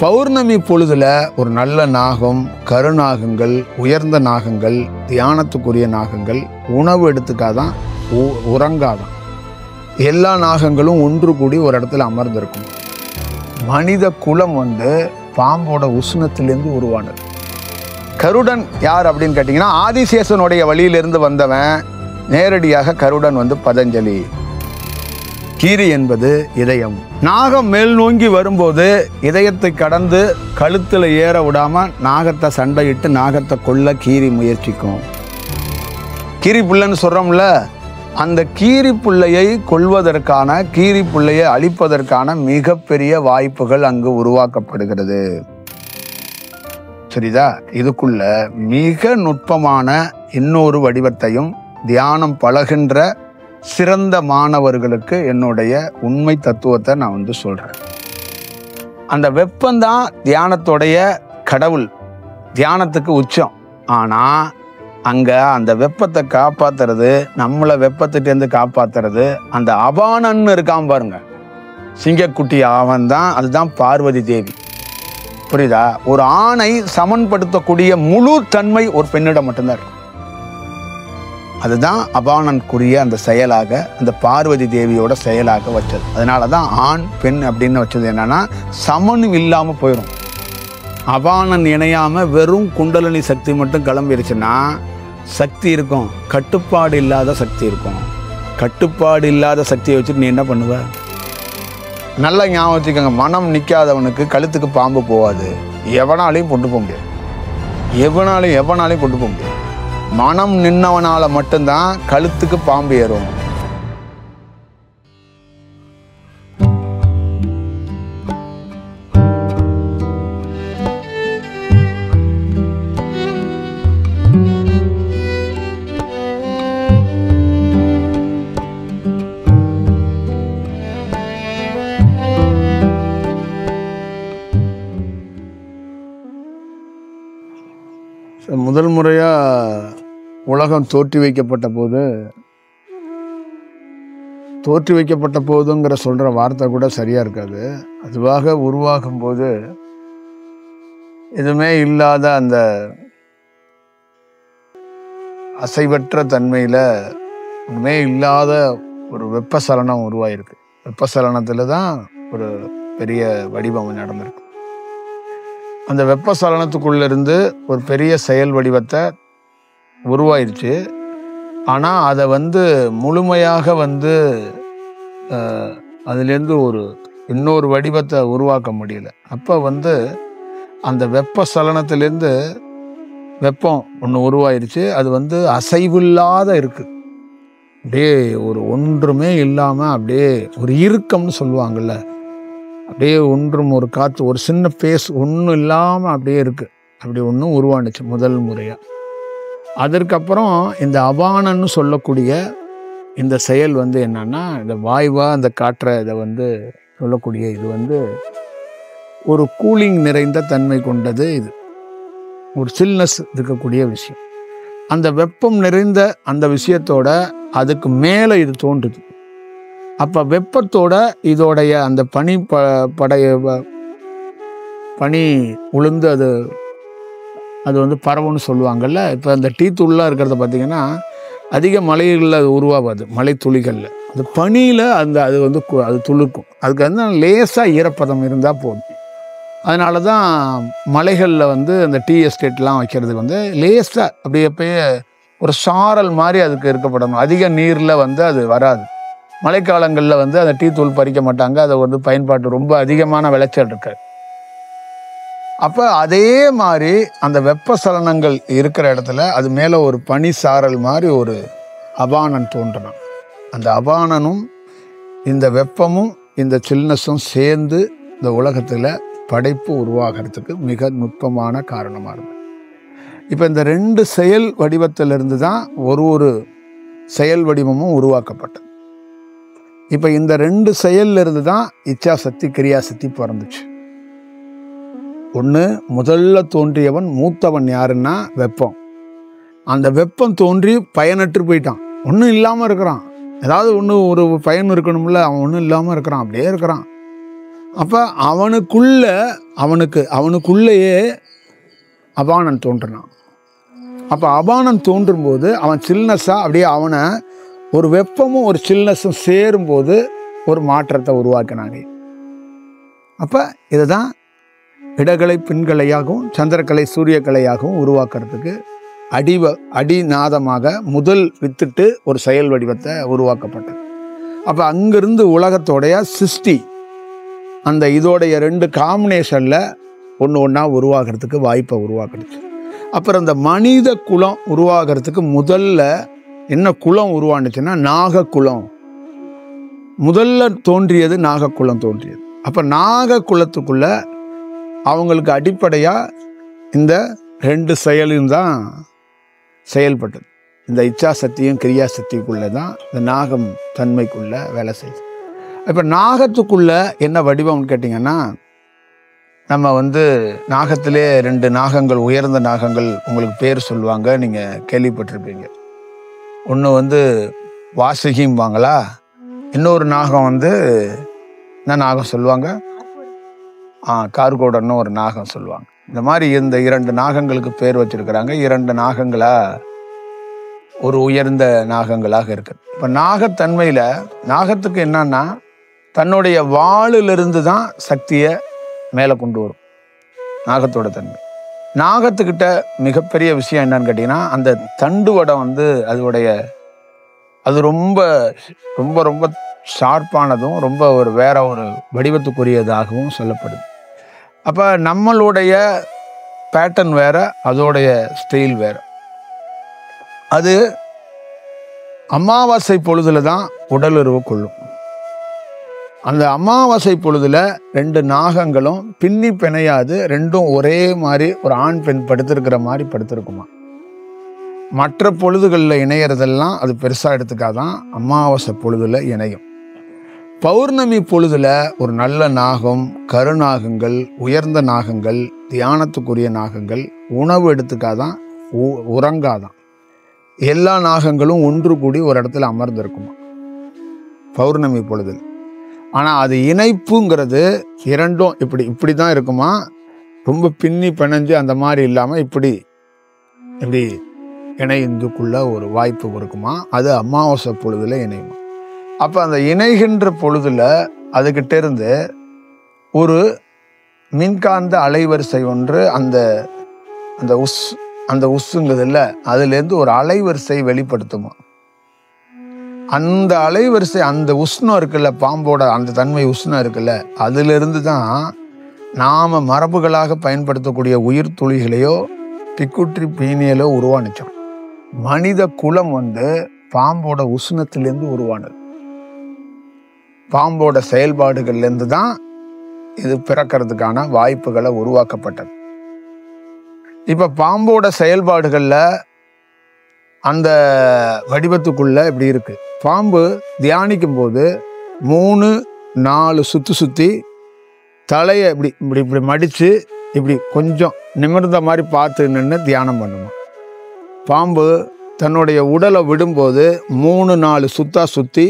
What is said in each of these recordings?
பௌர்ணமி பொழுதுல ஒரு நல்ல நாகம், கருநாகங்கள், உயர்ந்த நாகங்கள், தியானத்துக்குரிய நாகங்கள் உணவு எடுத்துக்காதான், உறங்காதான். எல்லா நாகங்களும் ஒன்று கூடி ஒரு இடத்துல அமர்ந்திருக்கும். மனித குலம் பாம்போட உஷ்ணத்திலிருந்து உருவானது. கருடன் யார் அப்படின்னு கேட்டிங்கன்னா, ஆதிசேஷனுடைய வழியிலிருந்து வந்தவன். நேரடியாக கருடன் பதஞ்சலி. கீரி என்பது இதயம். நாகம் மேல் நோங்கி வரும்போது இதயத்தை கடந்து கழுத்தில் ஏற விடாம நாகத்தை சண்டையிட்டு நாகத்தை கொல்ல கீரி முயற்சிக்கும். கீரி புள்ளைன்னு சொல்றோம்ல, அந்த கீரி புள்ளையை கொல்வதற்கான, கீரி புள்ளையை அழிப்பதற்கான மிகப்பெரிய வாய்ப்புகள் அங்கு உருவாக்கப்படுகிறது. சரிதா? இதுக்குள்ள மிக நுட்பமான இன்னொரு வடிவத்தையும் தியானம் பழகின்ற சிறந்த மாணவர்களுக்கு என்னுடைய உண்மை தத்துவத்தை நான் சொல்றேன். அந்த வெப்பந்தான் தியானத்தோடைய கடவுள், தியானத்துக்கு உச்சம். ஆனா அங்க அந்த வெப்பத்தை காப்பாத்துறது, நம்மளை வெப்பத்திட்டேருந்து காப்பாத்துறது அந்த அபானன்னு இருக்கான் பாருங்க, சிங்கக்குட்டி. அவன் தான், அதுதான் பார்வதி தேவி. புரியுதா? ஒரு ஆணை சமன்படுத்தக்கூடிய முழு தன்மை ஒரு பெண்ணிடம் மட்டும்தான் இருக்கும். அதுதான் அபானனுக்குரிய அந்த செயலாக, அந்த பார்வதி தேவியோட செயலாக வச்சது. அதனாலதான் ஆண் பெண் அப்படின்னு வச்சது. என்னன்னா, சமன் இல்லாம போயிடும். அபானன் இணையாம வெறும் குண்டலினி சக்தி மட்டும் கிளம்பிருச்சுன்னா சக்தி இருக்கும், கட்டுப்பாடு இல்லாத சக்தி இருக்கும். கட்டுப்பாடு இல்லாத சக்தியை வச்சுட்டு நீ என்ன பண்ணுவ? நல்லா ஞாபகம் வச்சுக்கோங்க, மனம் நிற்காதவனுக்கு கழுத்துக்கு பாம்பு போகாது. எவனாலையும் கொண்டு போக முடியாது. எவனாலையும் கொண்டு போக முடியாது. மனம் நின்னவனால மட்டும்தான் கழுத்துக்கு பாம்பு ஏறும். முதல் முறையா உலகம் தோற்றி வைக்கப்பட்ட போதுங்கிற சொல்ற வார்த்தை கூட சரியா இருக்காது. அதுவாக உருவாகும் போது எதுவுமே இல்லாத அந்த அசைவற்ற தன்மையில ஒன்றுமே இல்லாத ஒரு வெப்பசலனம் உருவாயிருக்கு. வெப்பசலனத்துல தான் ஒரு பெரிய வடிவம் நடந்திருக்கு. அந்த வெப்பசலனத்துக்குள்ள இருந்து ஒரு பெரிய செயல் வடிவத்தை உருவாயிருச்சு. ஆனா அதை முழுமையாக அதுலேருந்து இன்னொரு வடிவத்தை உருவாக்க முடியல. அப்ப அந்த வெப்பசலனத்திலேருந்து வெப்பம் ஒன்று உருவாயிருச்சு. அது அசைவில்லாத இருக்கு. அப்படியே ஒன்றுமே இல்லாம அப்படியே ஒரு இறுக்கம்னு சொல்லுவாங்கல்ல, அப்படியே ஒன்றும் ஒரு காற்று, ஒரு சின்ன பேஸ் ஒன்றும் இல்லாம அப்படியே இருக்கு. அப்படி ஒன்றும் உருவானுச்சு முதல் முறையா. அதற்கப்புறம் இந்த அபானன்னு சொல்லக்கூடிய இந்த செயல் என்னன்னா, இந்த வாய்வா அந்த காற்றை இதை சொல்லக்கூடிய இது ஒரு கூலிங் நிறைந்த தன்மை கொண்டது. இது ஒரு சில்னஸ் இருக்கக்கூடிய விஷயம். அந்த வெப்பம் நிறைந்த அந்த விஷயத்தோட அதுக்கு மேலே இது தோன்றுது. அப்போ வெப்பத்தோட இதோடைய அந்த பனி உளுந்து அது பரவுன்னு சொல்லுவாங்கல்ல. இப்போ அந்த டீ தூள்லாம் இருக்கிறத பார்த்தீங்கன்னா அதிக மலைகளில் அது உருவாகாது, மலை துளிகளில். அது பனியில் அது அது துளுக்கும். அதுக்கு லேசாக ஈரப்பதம் இருந்தால் போதும். அதனால தான் மலைகளில் அந்த டீ எஸ்டேட்லாம் வைக்கிறது லேசாக அப்படியே போய் ஒரு சாரல் மாதிரி அதுக்கு இருக்கப்படணும். அதிக நீரில் அது வராது. மழைக்காலங்களில் அந்த டீ தூள் பறிக்க மாட்டாங்க. அதை பயன்பாட்டு ரொம்ப அதிகமான விளைச்சல் இருக்காது. அப்போ அதே மாதிரி அந்த வெப்பசலனங்கள் இருக்கிற இடத்துல அது மேலே ஒரு பனி சாரல் மாதிரி ஒரு அபானன் தோன்றணும். அந்த அபானனும் இந்த வெப்பமும் இந்த சில்னஸும் சேர்ந்து இந்த உலகத்தில் படைப்பு உருவாகிறதுக்கு மிக நுட்பமான காரணமாக இருக்குது. இப்போ இந்த ரெண்டு செயல் வடிவத்திலிருந்து தான் ஒரு செயல் வடிவமும் உருவாக்கப்பட்டது. இப்போ இந்த ரெண்டு செயல்ல இருந்து தான் இச்சாசக்தி, கிரியாசக்தி பிறந்துச்சு. ஒன்று, முதல்ல தோன்றியவன் மூத்தவன் யாருன்னா வெப்பம். அந்த வெப்பம் தோன்றி பயனற்று போயிட்டான், ஒன்றும் இல்லாமல் இருக்கிறான். ஏதாவது ஒரு பயன் இருக்கணும்ல, அவன் ஒன்றும் இல்லாமல் இருக்கிறான், அப்படியே இருக்கிறான். அப்போ அவனுக்குள்ளேயே அபானன் தோன்றினான். அப்போ அபானன் தோன்றும் போது அவன் சில்னஸாக அப்படியே அவனை ஒரு வெப்பமும் ஒரு சில்னஸும் சேரும்போது ஒரு மாற்றத்தை உருவாக்கினாங்க. அப்போ இதை தான் இடகலை பின்கலையாகவும் சந்திரக்கலை சூரியக்கலையாகவும் உருவாக்குறதுக்கு அடிநாதமாக முதல் வித்துட்டு ஒரு செயல் வடிவத்தை உருவாக்கப்பட்டது. அப்போ அங்கிருந்து உலகத்தோடைய சிருஷ்டி அந்த இதோடைய 2 காம்பினேஷனில் ஒன்றா உருவாகிறதுக்கு வாய்ப்பை உருவாக்கிடுச்சு. அப்புறம் இந்த மனித குலம் உருவாகிறதுக்கு முதல்ல என்ன குலம் உருவானுச்சுன்னா நாகக்குலம். முதல்ல தோன்றியது நாகக்குலம் தோன்றியது. அப்போ நாகக்குலத்துக்குள்ள அவங்களுக்கு அடிப்படையாக இந்த 2 செயலும் தான் செயல்பட்டது. இந்த இச்சா சக்தியும் கிரியா சக்திக்குள்ளே தான் இந்த நாகம் தன்மைக்குள்ளே வேலை செய்யுது. இப்போ நாகத்துக்குள்ள என்ன வடிவம்னு கேட்டிங்கன்னா, நம்ம நாகத்திலே 2 நாகங்கள், உயர்ந்த நாகங்கள் உங்களுக்கு பேர் சொல்லுவாங்க, நீங்கள் கேள்விப்பட்டிருப்பீங்க. ஒன்று வாசுகிம்பாங்களா, இன்னொரு நாகம் என்ன நாகம் சொல்லுவாங்க, கார்கோடன்னு ஒரு நாகம் சொல்லுவாங்க. இந்த மாதிரி இந்த 2 நாகங்களுக்கு பேர் வச்சிருக்கிறாங்க. 2 நாகங்களா ஒரு உயர்ந்த நாகங்களாக இருக்குது. இப்போ நாகத்தன்மையில் நாகத்துக்கு என்னன்னா, தன்னுடைய வாளிலிருந்து தான் சக்தியை மேலே கொண்டு வரும் நாகத்தோட தன்மை. நாகத்துக்கிட்ட மிகப்பெரிய விஷயம் என்னன்னு கேட்டிங்கன்னா, அந்த தண்டு வடம் அது ரொம்ப ரொம்ப ரொம்ப ஷார்ப்பானதும் ரொம்ப வேற ஒரு வடிவத்துக்குரியதாகவும் சொல்லப்படுது. அப்போ நம்மளுடைய பேட்டர்ன் வேற, அதோடைய ஸ்டைல் வேற. அது அமாவாசை பொழுதுல தான் உடலுறவு கொள்ளும். அந்த அமாவாசை பொழுதுல 2 நாகங்களும் பின்னி பிணையாது, 2ம் ஒரே மாதிரி ஒரு ஆண் பெண் படுத்திருக்கிற மாதிரி படுத்திருக்குமா. மற்ற பொழுதுகளில் இணையறதெல்லாம் அது பெருசாக எடுத்துக்காதான் அமாவாசை பொழுதுல இணையும். பௌர்ணமி பொழுதுல ஒரு நல்ல நாகம், கருநாகங்கள், உயர்ந்த நாகங்கள், தியானத்துக்குரிய நாகங்கள் உணவு எடுத்துக்காதான், உறங்காதான். எல்லா நாகங்களும் ஒன்று கூடி ஒரு இடத்துல அமர்ந்திருக்குமா பௌர்ணமி பொழுதுல. ஆனால் அது இணைப்புங்கிறது 2ம் இப்படி தான் இருக்குமா. ரொம்ப பின்னி பிணைஞ்சு அந்த மாதிரி இல்லாமல் இப்படி இணைந்துக்குள்ள ஒரு வாய்ப்பு இருக்குமா. அது அமாவாசை பொழுதுல இணையுமா. அப்போ அந்த இணைகின்ற பொழுதுல அதுகிட்ட இருந்து ஒரு மின்காந்த அலைவரிசை ஒன்று அந்த உஸ்ஸுங்குதுல்ல, அதுலேருந்து ஒரு அலைவரிசை வெளிப்படுத்துமா. அந்த அலைவரிசை, அந்த உஷ்ணம் இருக்குல்ல, பாம்போட அந்த தன்மை உஷ்ணம் இருக்குல்ல, அதிலிருந்து தான் நாம் மரபுகளாக பயன்படுத்தக்கூடிய உயிர் துளிகளையோ பிக்குட்ரி பீனியலோ உருவானிச்சோம். மனித குலம் பாம்போட உஷ்ணத்திலேருந்து உருவானது. பாம்போட செயல்பாடுகள்லேருந்து தான் இது பிறக்கிறதுக்கான வாய்ப்புகளை உருவாக்கப்பட்டது. இப்போ பாம்போட செயல்பாடுகளில் அந்த வடிவத்துக்குள்ள இப்படி இருக்கு. பாம்பு தியானிக்கும் போது 3-4 சுற்றி தலையை இப்படி மடித்து இப்படி கொஞ்சம் நிமிர்ந்த மாதிரி பார்த்து நின்று தியானம் பண்ணுமா. பாம்பு தன்னுடைய உடலை விடும்போது 3-4 சுற்றி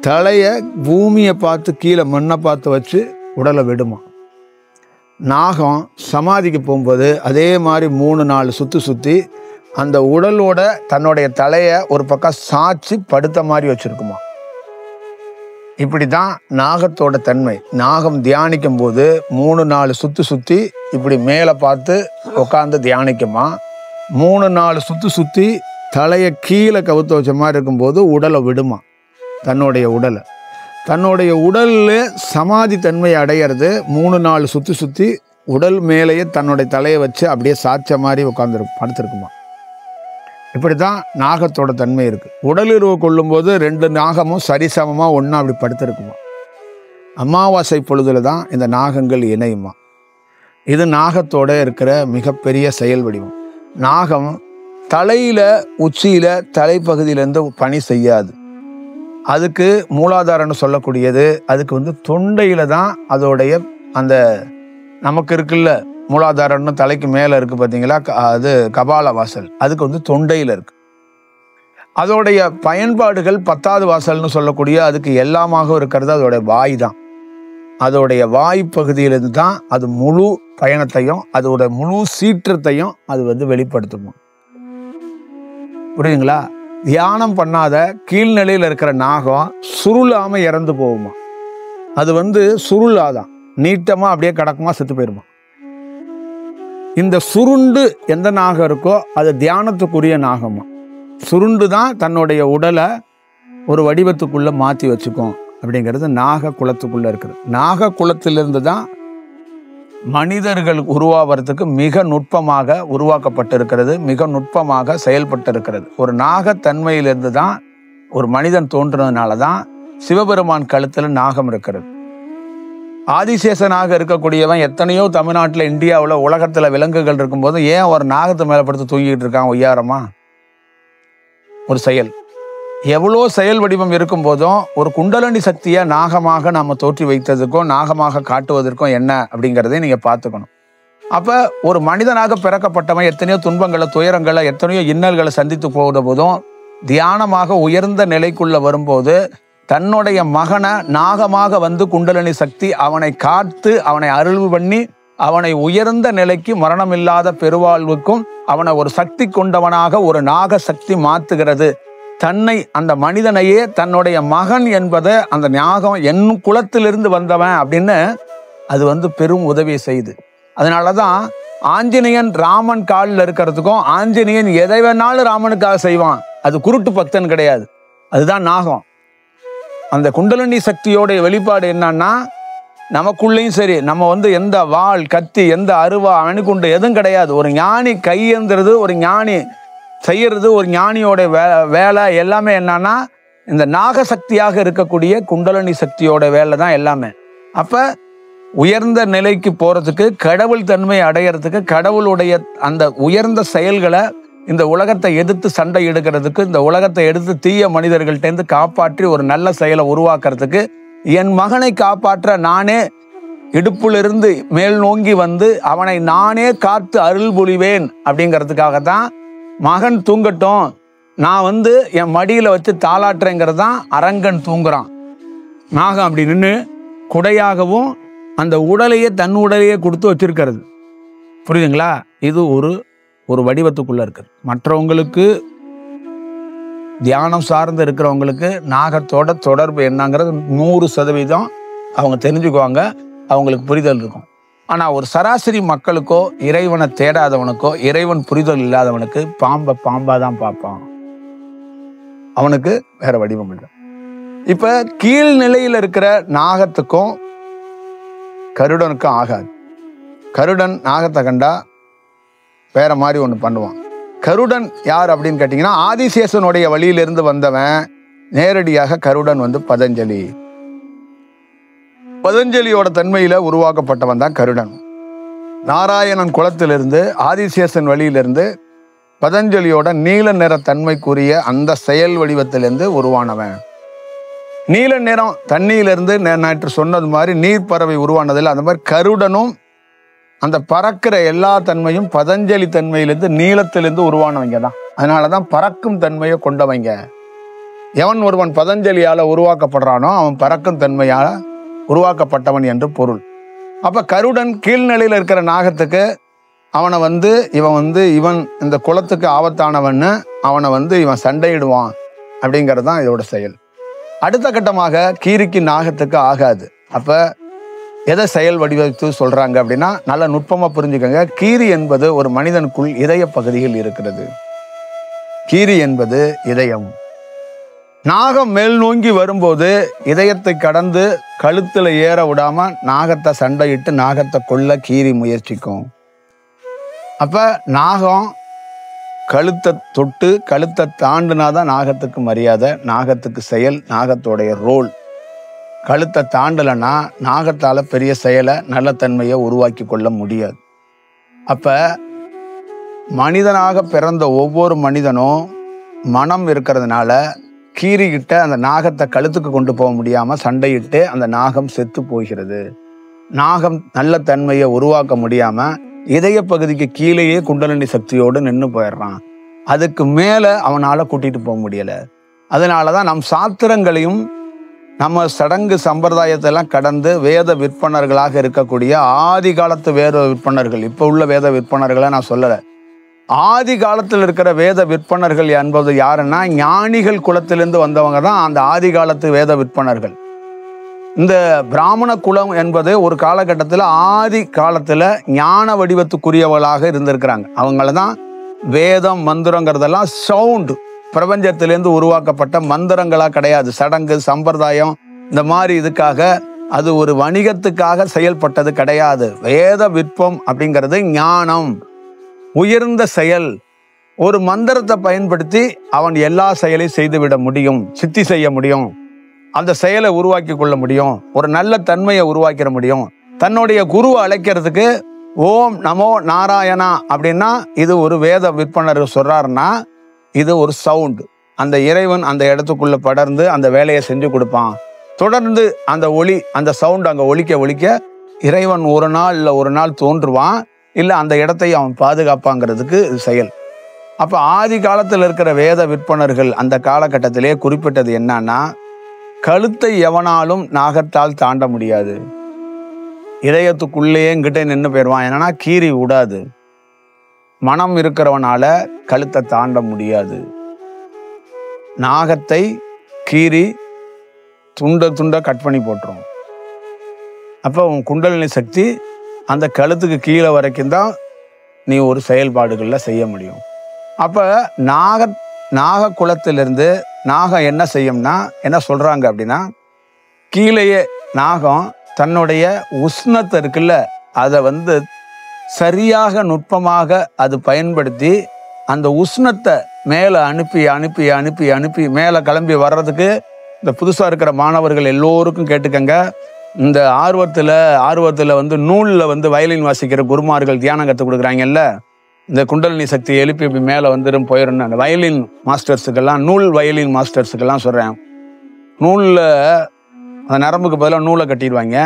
தலையை பூமியை பார்த்து கீழே மண்ணை பார்த்து வச்சு உடலை விடுமா. நாகம் சமாதிக்கு போகும்போது அதே மாதிரி 3-4 சுற்றி அந்த உடலோட தன்னுடைய தலையை ஒரு பக்கம் சாய்ச்சி படுத்த மாதிரி வச்சிருக்குமா. இப்படி தான் நாகத்தோட தன்மை. நாகம் தியானிக்கும் போது 3-4 சுற்றி இப்படி மேலே பார்த்து உட்காந்து தியானிக்குமா. 3-4 சுற்றி தலையை கீழே கவுத்து வச்ச மாதிரி இருக்கும்போது உடலை விடுமா. தன்னுடைய உடலில் சமாதி தன்மை அடையிறது 3-4 சுற்றி உடல் மேலேயே தன்னுடைய தலையை வச்சு அப்படியே சாய்ச்ச மாதிரி படுத்திருக்குமா. இப்படி தான் நாகத்தோட தன்மை இருக்குது. உடலுறவு கொள்ளும்போது 2 நாகமும் சரிசமமாக ஒன்றா அப்படி படுத்திருக்குமா. அமாவாசை பொழுதுல தான் இந்த நாகங்கள் இணையுமா. இது நாகத்தோட இருக்கிற மிகப்பெரிய செயல் வடிவம். நாகம் தலையில் உச்சியில் தலைப்பகுதியிலேருந்து பணி செய்யாது. அதுக்கு மூலாதாரம்னு சொல்லக்கூடியது, அதுக்கு தொண்டையில் தான் அதோடைய அந்த நமக்கு இருக்குல்ல மூலாதாரம்னு தலைக்கு மேலே இருக்குது பார்த்தீங்களா, அது கபால வாசல், அதுக்கு தொண்டையில் இருக்குது. அதோடைய பயன்பாடுகள் 10வது வாசல்னு சொல்லக்கூடிய அதுக்கு எல்லாமாக இருக்கிறது அதோடைய வாய் தான். அதோடைய வாய்ப்பகுதியிலிருந்து தான் அது முழு பயணத்தையும் அதோட முழு சீற்றத்தையும் அது வந்து வெளிப்படுத்தணும். புரியுதுங்களா? தியானம் பண்ணாத கீழ்நிலையில் இருக்கிற நாகம் சுருளாம இறந்து போகுமா. அது வந்து சுருளாதான், நீட்டமா அப்படியே கிடக்குமா, செத்து போயிருமா. இந்த சுருண்டு எந்த நாகம் இருக்கோ அது தியானத்துக்குரிய நாகமா. சுருண்டு தான் தன்னுடைய உடலை ஒரு வடிவத்துக்குள்ள மாற்றி வச்சுக்கும் அப்படிங்கிறது நாக குலத்துக்குள்ள இருக்குது. நாக குலத்திலிருந்து தான் மனிதர்கள் உருவாவதுக்கு மிக நுட்பமாக உருவாக்கப்பட்டிருக்கிறது, மிக நுட்பமாக செயல்பட்டிருக்கிறது. ஒரு நாகத்தன்மையிலிருந்து தான் ஒரு மனிதன் தோன்றுனதுனால தான் சிவபெருமான் கழுத்தில் நாகம் இருக்கிறது. ஆதிசேஷனாக இருக்கக்கூடியவன் எத்தனையோ தமிழ்நாட்டில், இந்தியாவில், உலகத்தில் விலங்குகள் இருக்கும்போது ஏன் ஒரு நாகத்தை மேலே படுத்து தூங்கிட்டு இருக்கான் ஒய்யாரமா? ஒரு செயல். எவ்வளோ செயல் வடிவம் இருக்கும் போதும் ஒரு குண்டலினி சக்தியை நாகமாக நாம் தோற்றி வைத்ததுக்கும் நாகமாக காட்டுவதற்கும் என்ன அப்படிங்கிறதை நீங்கள் பார்த்துக்கணும். அப்போ ஒரு மனிதனாக பிறக்கப்பட்டவன் எத்தனையோ துன்பங்களை, துயரங்களை, எத்தனையோ இன்னல்களை சந்தித்து போகிற போதும் தியானமாக உயர்ந்த நிலைக்குள்ள வரும்போது தன்னுடைய மகனை நாகமாக வந்து குண்டலினி சக்தி அவனை காத்து அவனை அருள் பண்ணி அவனை உயர்ந்த நிலைக்கு, மரணமில்லாத பெருவாழ்வுக்கும் அவனை ஒரு சக்தி கொண்டவனாக ஒரு நாக சக்தி மாத்துகிறது. தன்னை, அந்த மனிதனையே தன்னுடைய மகன் என்பதை அந்த நாகம் என் குலத்திலிருந்து வந்தவன் அப்படின்னு அது வந்து பெரும் உதவி செய்யுது. அதனாலதான் ஆஞ்சநேயன் ராமன் காலில் இருக்கிறதுக்கும் ஆஞ்சநேயன் எதை வேணாலும் ராமனுக்காக செய்வான். அது குருட்டு பக்தன் கிடையாது, அதுதான் நாகம். அந்த குண்டலினி சக்தியோடைய வெளிப்பாடு என்னன்னா, நமக்குள்ளேயும் சரி, நம்ம வந்து எந்த வாள், கத்தி, எந்த அருவா, அணுகுண்டு எதுவும் கிடையாது. ஒரு ஞானி கையேந்துறது, ஒரு ஞானி செய்யறது, ஒரு ஞானியோட வேலை எல்லாமே என்னன்னா இந்த நாகசக்தியாக இருக்கக்கூடிய குண்டலினி சக்தியோட வேலை தான் எல்லாமே. அப்ப உயர்ந்த நிலைக்கு போறதுக்கு, கடவுள் தன்மை அடையிறதுக்கு, கடவுளுடைய அந்த உயர்ந்த செயல்களை இந்த உலகத்தை எதிர்த்து சண்டை எடுக்கிறதுக்கு, இந்த உலகத்தை எடுத்து தீய மனிதர்கள்ட்டேருந்து காப்பாற்றி ஒரு நல்ல செயலை உருவாக்குறதுக்கு, என் மகனை காப்பாற்ற நானே இடுப்பிலிருந்து மேல் நோங்கி வந்து அவனை நானே காத்து அருள் புரிவேன் அப்படிங்கிறதுக்காகத்தான் மகன் தூங்கட்டும், நான் வந்து என் மடியில வச்சு தாளாட்டுறேங்கிறது தான் அரங்கன் தூங்குறான். நாகம் அப்படி நின்று குடையாகவும் அந்த உடலையே தன் உடலையே கொடுத்து வச்சிருக்கிறது. புரியுதுங்களா? இது ஒரு வடிவத்துக்குள்ள இருக்குது. மற்றவங்களுக்கு, தியானம் சார்ந்து இருக்கிறவங்களுக்கு நாகத்தோட தொடர்பு என்னங்கிறது 100% அவங்க தெரிஞ்சுக்குவாங்க, அவங்களுக்கு புரிதல் இருக்கும். ஆனால் ஒரு சராசரி மக்களுக்கோ, இறைவனை தேடாதவனுக்கோ, இறைவன் புரிதல் இல்லாதவனுக்கு பாம்பா தான் பார்ப்பான். அவனுக்கு வேற வடிவம் இல்லை. இப்ப கீழ்நிலையில் இருக்கிற நாகத்துக்கும் கருடனுக்கும் ஆகாது. கருடன் நாகத்தை கண்டா வேற மாதிரி ஒன்று பண்ணுவான். கருடன் யார் அப்படின்னு கேட்டீங்கன்னா, ஆதிசேஷனுடைய வழியிலிருந்து வந்தவன். நேரடியாக கருடன் வந்து பதஞ்சலி. பதஞ்சலியோட தன்மையில உருவாக்கப்பட்டவன் தான் கருடன். நாராயணன் குலத்திலிருந்து, ஆதிசேஷன் வழியிலிருந்து பதஞ்சலியோட நீல நிற தன்மைக்குரிய அந்த செயல் வடிவத்திலிருந்து உருவானவன். நீல நிறம் தண்ணியிலிருந்து நேற்று சொன்னது மாதிரி நீர் பறவை உருவானதில் அந்த மாதிரி கருடனும் அந்த பறக்கிற எல்லா தன்மையும் பதஞ்சலி தன்மையிலிருந்து நீளத்திலிருந்து உருவானவங்க தான். அதனாலதான் பறக்கும் தன்மையை கொண்டவங்க. எவன் ஒருவன் பதஞ்சலியால உருவாக்கப்படுறானோ அவன் பறக்கும் தன்மையால உருவாக்கப்பட்டவன் என்று பொருள். அப்ப கருடன் கீழ்நிலையில் இருக்கிற நாகத்துக்கு அவனை வந்து இவன் இந்த குலத்துக்கு ஆபத்தானவன்னு அவனை வந்து இவன் சண்டையிடுவான் அப்படிங்கிறது தான் இதோட செயல். அடுத்த கட்டமாக கீரிக்கு நாகத்துக்கு ஆகாது. அப்ப எதை செயல் வடிவத்து சொல்றாங்க அப்படின்னா, நல்ல நுட்பமா புரிஞ்சுக்கங்க. கீரி என்பது ஒரு மனிதனுக்குள் இதய பகுதியில் இருக்கிறது. கீரி என்பது இதயம். நாகம் மேல் நோங்கி வரும்போது இதயத்தை கடந்து கழுத்துல ஏற விடாம நாகத்தை சண்டையிட்டு நாகத்தை கொல்ல கீரி முயற்சிக்கும். அப்ப நாகம் கழுத்தை தொட்டு கழுத்தை தாண்டினாதான் நாகத்துக்கு மரியாதை, நாகத்துக்கு செயல், நாகத்தோடைய ரோல். கழுத்தை தாண்டலைன்னா நாகத்தால பெரிய செயலை, நல்ல தன்மையை உருவாக்கி கொள்ள முடியாது. அப்ப மனிதனாக பிறந்த ஒவ்வொரு மனிதனும் மனம் இருக்கிறதுனால கீறிக்கிட்ட அந்த நாகத்தை கழுத்துக்கு கொண்டு போக முடியாம சண்டையிட்டு அந்த நாகம் செத்து போகிறது. நாகம் நல்ல தன்மையை உருவாக்க முடியாம இதய பகுதிக்கு கீழேயே குண்டலினி சக்தியோடு நின்று போயிடுறான். அதுக்கு மேல அவனால கூட்டிட்டு போக முடியல. அதனாலதான் நம் சாத்திரங்களையும் நம்ம சடங்கு சம்பிரதாயத்தெல்லாம் கடந்து வேத விற்பனர்களாக இருக்கக்கூடிய ஆதி காலத்து வேத விற்பனர்கள், இப்போ உள்ள வேத விற்பனர்களை நான் சொல்லலை, ஆதி காலத்தில் இருக்கிற வேத விற்பனர்கள் என்பது யாருன்னா ஞானிகள் குலத்திலிருந்து வந்தவங்க தான் அந்த ஆதி காலத்து வேத விற்பனர்கள். இந்த பிராமண குலம் என்பது ஒரு காலகட்டத்தில் ஆதி காலத்தில் ஞான வடிவத்துக்குரியவர்களாக இருந்திருக்கிறாங்க. அவங்கள தான் வேதம் மந்திரங்கிறதெல்லாம் சவுண்டு, பிரபஞ்சத்திலேருந்து உருவாக்கப்பட்ட மந்திரங்களாக கிடையாது. சடங்கு சம்பிரதாயம் இந்த மாதிரி இதுக்காக, அது ஒரு வணிகத்துக்காக செயல்பட்டது கிடையாது. வேத விற்பம் அப்படிங்கிறது ஞானம், உயர்ந்த செயல். ஒரு மந்திரத்தை பயன்படுத்தி அவன் எல்லா செயலையும் செய்துவிட முடியும், சித்தி செய்ய முடியும், அந்த செயலை உருவாக்கி கொள்ள முடியும், ஒரு நல்ல தன்மையை உருவாக்கிட முடியும். தன்னுடைய குருவை அழைக்கிறதுக்கு ஓம் நமோ நாராயணா அப்படின்னா இது ஒரு வேத விற்பனர் சொல்றாருன்னா இது ஒரு சவுண்டு. அந்த இறைவன் அந்த இடத்துக்குள்ள படர்ந்து அந்த வேலையை செஞ்சு கொடுப்பான். தொடர்ந்து அந்த ஒளி, அந்த சவுண்டு அங்கே ஒலிக்க ஒலிக்க இறைவன் ஒரு நாள் இல்லை ஒரு நாள் தோன்றுவான், இல்லை அந்த இடத்தை அவன் பாதுகாப்பாங்கிறதுக்கு செயல். அப்போ ஆதி காலத்தில் இருக்கிற வேத விற்பனர்கள் அந்த காலகட்டத்திலே குறிப்பிட்டது என்னன்னா, கழுத்தை எவனாலும் நாகத்தால் தாண்ட முடியாது, இதயத்துக்குள்ளேயே கிட்ட நின்று போயிடுவான். என்னன்னா கீறி விடாது. மனம் இருக்கிறவனால கழுத்தை தாண்ட முடியாது. நாகத்தை கீறி துண்ட துண்ட கட் பண்ணி போட்டுரும். அப்போ உன் குண்டலினி சக்தி அந்த கழுத்துக்கு கீழே வரைக்கும் தான் நீ ஒரு செயல்பாடுகளில் செய்ய முடியும். அப்போ நாக குலத்திலிருந்து நாகம் என்ன செய்யும்னா என்ன சொல்கிறாங்க அப்படின்னா, கீழேயே நாகம் தன்னுடைய உஷ்ணத்தை இருக்குல்ல அதை சரியாக நுட்பமாக அது பயன்படுத்தி அந்த உஷ்ணத்தை மேலே அனுப்பி அனுப்பி அனுப்பி அனுப்பி மேலே கிளம்பி வர்றதுக்கு, இந்த புதுசாக இருக்கிற மாணவர்கள் எல்லோருக்கும் கேட்டுக்கங்க, இந்த ஆர்வத்தில் நூலில் வயலின் வாசிக்கிற குருமார்கள் தியானம் கற்றுக் கொடுக்குறாங்கல்ல, இந்த குண்டலினி சக்தி எழுப்பி இப்படி மேலே வந்துடும் போயிடும். அந்த வயலின் மாஸ்டர்ஸுக்கெல்லாம், நூல் வயலின் மாஸ்டர்ஸுக்கெல்லாம் சொல்கிறேன், நூலில் அந்த நரம்புக்கு பதிலாக நூலை கட்டிடுவாங்க.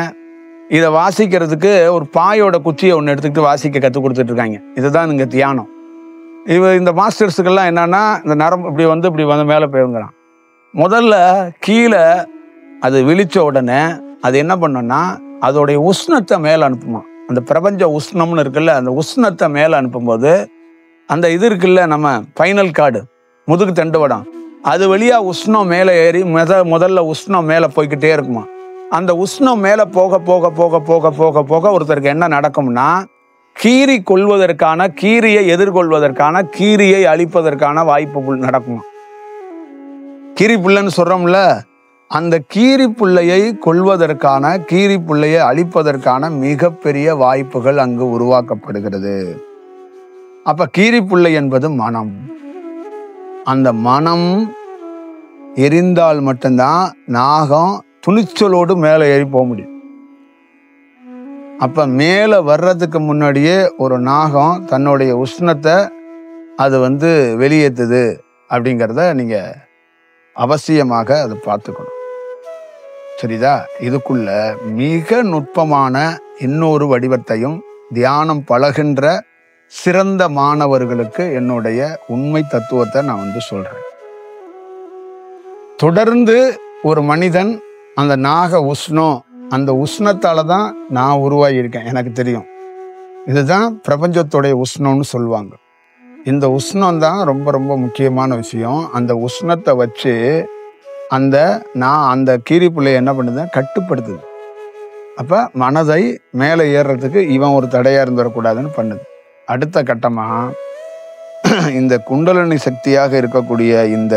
இதை வாசிக்கிறதுக்கு ஒரு பாயோட குச்சியை ஒன்று எடுத்துக்கிட்டு வாசிக்க கற்றுக் கொடுத்துட்ருக்காங்க. இதுதான் இங்கே தியானம். இந்த மாஸ்டர்ஸுக்கெல்லாம் என்னன்னா, இந்த நரம்பு இப்படி வந்து மேலே போயிருங்கிறான். முதல்ல கீழே அது விழிச்ச உடனே அது என்ன பண்ணுன்னா அதோடைய உஷ்ணத்தை மேலே அனுப்புமா. அந்த பிரபஞ்ச உஷ்ணம்னு இருக்குல்ல, அந்த உஷ்ணத்தை மேலே அனுப்பும்போது அந்த இது இருக்குல்ல, நம்ம ஃபைனல் கார்டு முதுகு தண்டுவடம், அது வழியாக உஷ்ணம் மேலே ஏறி முதல்ல உஷ்ணம் மேலே போய்கிட்டே இருக்குமா. அந்த உஷ்ணம் மேலே போக போக போக போக போக போக ஒருத்தருக்கு என்ன நடக்கும்னா, கீரி கொள்வதற்கான, கீரியை எதிர்கொள்வதற்கான, கீரியை அழிப்பதற்கான வாய்ப்பு நடக்குமா. கீரி புள்ளன்னு சொல்கிறோம்ல, அந்த கீரி புள்ளையை கொள்வதற்கான, கீரி புள்ளையை அழிப்பதற்கான மிகப்பெரிய வாய்ப்புகள் அங்கு உருவாக்கப்படுகிறது. அப்ப கீரி புள்ளை என்பது மனம். அந்த மனம் எரிந்தால் மட்டும்தான் நாகம் துணிச்சலோடு மேலே ஏறி போக முடியும். அப்ப மேலே வர்றதுக்கு முன்னாடியே ஒரு நாகம் தன்னுடைய உஷ்ணத்தை அது வெளியேற்றுது அப்படிங்கிறத நீங்க அவசியமாக அதை பார்த்துக்கணும். சரிதா? இதுக்குள்ள மிக நுட்பமான இன்னொரு வடிவத்தையும் தியானம் பழகின்ற சிறந்த மாணவர்களுக்கு என்னுடைய உண்மை தத்துவத்தை நான் சொல்றேன். தொடர்ந்து ஒரு மனிதன் அந்த நாக உஷ்ணம், அந்த உஷ்ணத்தால தான் நான் உருவாகி இருக்கேன், எனக்கு தெரியும். இதுதான் பிரபஞ்சத்துடைய உஷ்ணம்னு சொல்லுவாங்க. இந்த உஷ்ணம் தான் ரொம்ப ரொம்ப முக்கியமான விஷயம். அந்த உஷ்ணத்தை வச்சு அந்த கீரி புள்ளையை என்ன பண்ணுது, கட்டுப்படுத்துது. அப்போ மனதை மேலே ஏறுறதுக்கு இவன் ஒரு தடையாக இருந்துடக்கூடாதுன்னு பண்ணுது. அடுத்த கட்டமாக இந்த குண்டலினி சக்தியாக இருக்கக்கூடிய இந்த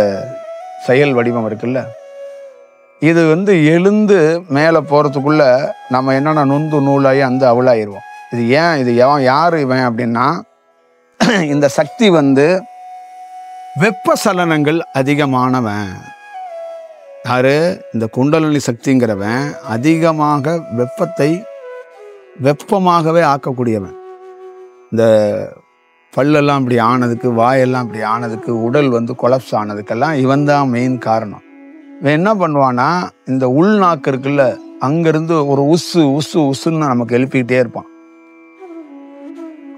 செயல் வடிவம் இருக்குல்ல, இது எழுந்து மேலே போகிறதுக்குள்ள நம்ம என்னென்ன நொந்து நூலாகி அவளாயிருவோம். இது யார் இவன் அப்படின்னா, இந்த சக்தி வெப்ப சலனங்கள் அதிகமானவன். யாரு? இந்த குண்டலினி சக்திங்கிறவன் அதிகமாக வெப்பமாகவே ஆக்கக்கூடியவன். இந்த பல்லெல்லாம் இப்படி ஆனதுக்கு, வாயெல்லாம் இப்படி ஆனதுக்கு, உடல் கொலப்ஸ் ஆனதுக்கெல்லாம் இவன் தான் மெயின் காரணம். இவன் என்ன பண்ணுவான்னா, இந்த உள்நாக்கு இருக்குல்ல, அங்கிருந்து ஒரு உசுன்னு நமக்கு எழுப்பிக்கிட்டே இருப்பான்.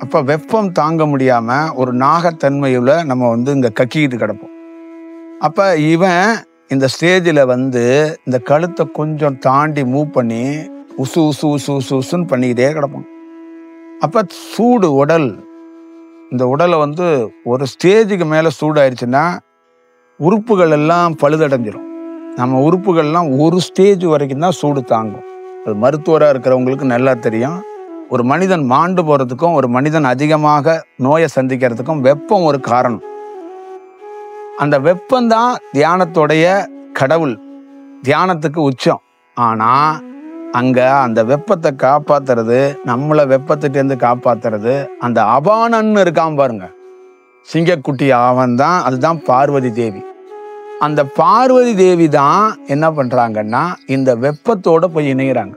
அப்போ வெப்பம் தாங்க முடியாமல் ஒரு நாகத்தன்மையில் நம்ம இங்கே கக்கிக்கிட்டு கிடப்போம். அப்போ இவன் இந்த ஸ்டேஜில் வந்து இந்த கழுத்தை கொஞ்சம் தாண்டி மூவ் பண்ணி உசு உசு உசு உசு உசுன்னு பண்ணிக்கிட்டே கிடப்போம். அப்போ சூடு உடல், இந்த உடலை வந்து ஒரு ஸ்டேஜுக்கு மேலே சூடாயிருச்சுன்னா உறுப்புகள் எல்லாம் பழுதடைஞ்சிடும். நம்ம உறுப்புகள்லாம் ஒரு ஸ்டேஜ் வரைக்கும் தான் சூடு தாங்கும். அது மருத்துவராக இருக்கிறவங்களுக்கு நல்லா தெரியும். ஒரு மனிதன் மாண்டு போகிறதுக்கும் ஒரு மனிதன் அதிகமாக நோயை சந்திக்கிறதுக்கும் வெப்பம் ஒரு காரணம். அந்த வெப்பம்தான் தியானத்தோடைய கடவுள், தியானத்துக்கு உச்சம். ஆனால் அங்கே அந்த வெப்பத்தை காப்பாத்துறது, நம்மளை வெப்பத்திட்டேருந்து காப்பாத்துறது அந்த அபானன்னு இருக்கான் பாருங்க, சிங்கக்குட்டி அவன் தான். அதுதான் பார்வதி தேவி. அந்த பார்வதி தேவி தான் என்ன பண்றாங்கன்னா இந்த வெப்பத்தோட போய் இணைகிறாங்க.